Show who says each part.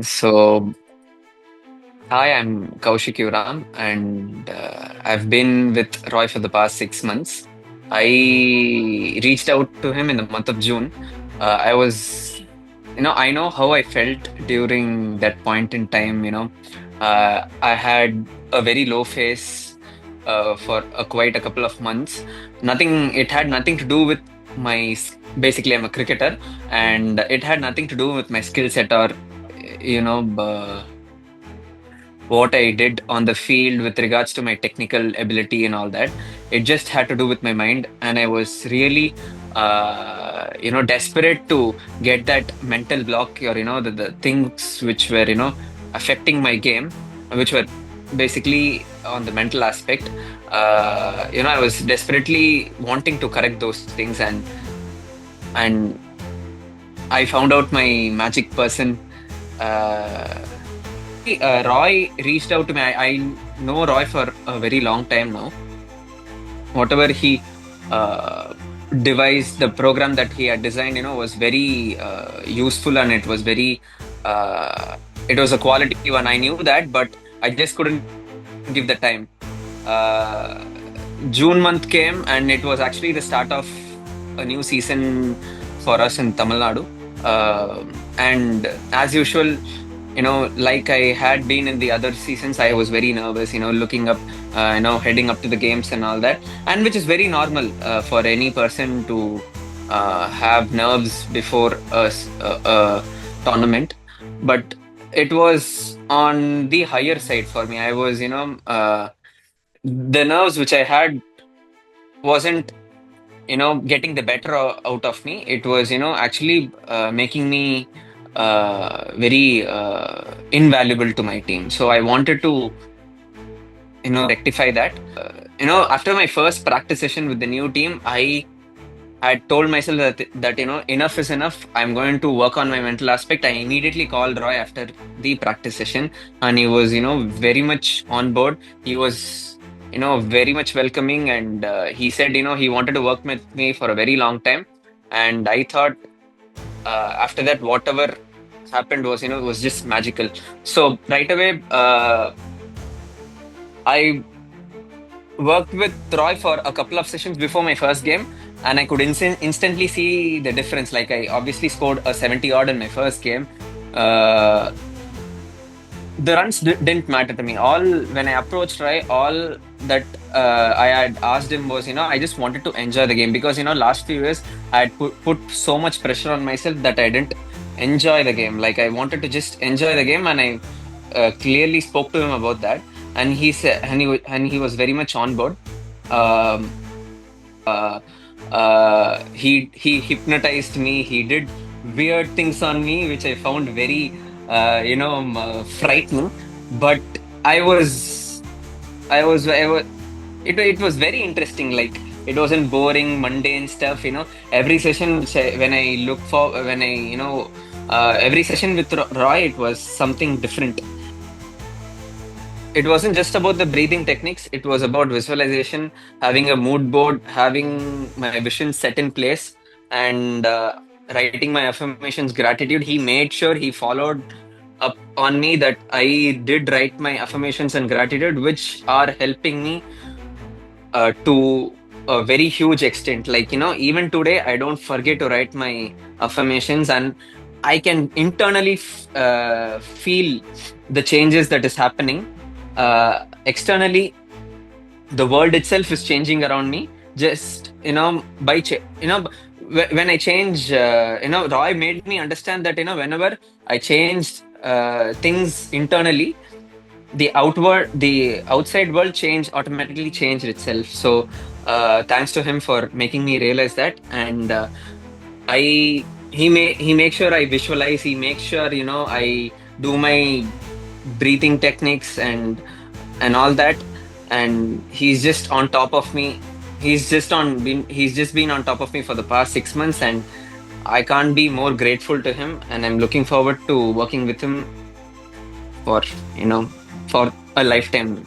Speaker 1: So, hi, I'm Kaushik, and I've been with Roy for the past 6 months. I reached out to him in the month of June. I was, I know how I felt during that point in time. I had a very low phase for quite a couple of months. It had nothing to do with basically, I'm a cricketer, and it had nothing to do with my skill set or, you know, what I did on the field with regards to my technical ability and all that. It just had to do with my mind, and I was really, desperate to get that mental block or the things which were affecting my game, which were basically on the mental aspect. I was desperately wanting to correct those things, and I found out my magic person. Uh, Roy reached out to me. I know Roy for a very long time now. Whatever he uh, devised, the program that he had designed, was very useful, and it was a quality one. I knew that, but I just couldn't give the time. Uh, June month came, and it was actually the start of a new season for us in Tamil Nadu. And as usual, like I had been in the other seasons, I was very nervous, looking up, heading up to the games and all that, and which is very normal for any person to have nerves before a tournament. But it was on the higher side for me. I was, the nerves which I had wasn't getting the better out of me. It was actually making me very invaluable to my team. So I wanted to rectify that. After my first practice session with the new team, I had told myself that enough is enough. I'm going to work on my mental aspect. I immediately called Roy after the practice session, and he was very much on board. He was very much welcoming, and he said he wanted to work with me for a very long time. And I thought after that, whatever happened was it was just magical. So right away, I worked with Roy for a couple of sessions before my first game, and I could instantly see the difference. Like, I obviously scored a 70 odd in my first game. Uh, the runs didn't matter to me. All When I approached Roy, all that I had asked him was, I just wanted to enjoy the game, because last few years I had put so much pressure on myself that I didn't enjoy the game. Like, I wanted to just enjoy the game, and I clearly spoke to him about that, and he was very much on board. Um, uh, he hypnotized me. He did weird things on me, which I found very frightening. But I was I was it was very interesting. Like, it wasn't boring, mundane stuff. Every session when I look for when I every session with Roy, it was something different. It wasn't just about the breathing techniques. It was about visualization, having a mood board, having my vision set in place, and writing my affirmations, gratitude. He made sure he followed up on me that I did write my affirmations and gratitude, which are helping me to a very huge extent. Like, even today, I don't forget to write my affirmations, and I can internally feel the changes that is happening. Externally, the world itself is changing around me. Just when I change, Roy made me understand that whenever I changed things internally, the outside world automatically changed itself. So thanks to him for making me realize that. And I he makes sure I visualize. He makes sure I do my breathing techniques and all that. And he's just on top of me. He's just been on top of me for the past 6 months, and I can't be more grateful to him. And I'm looking forward to working with him for you know for a lifetime.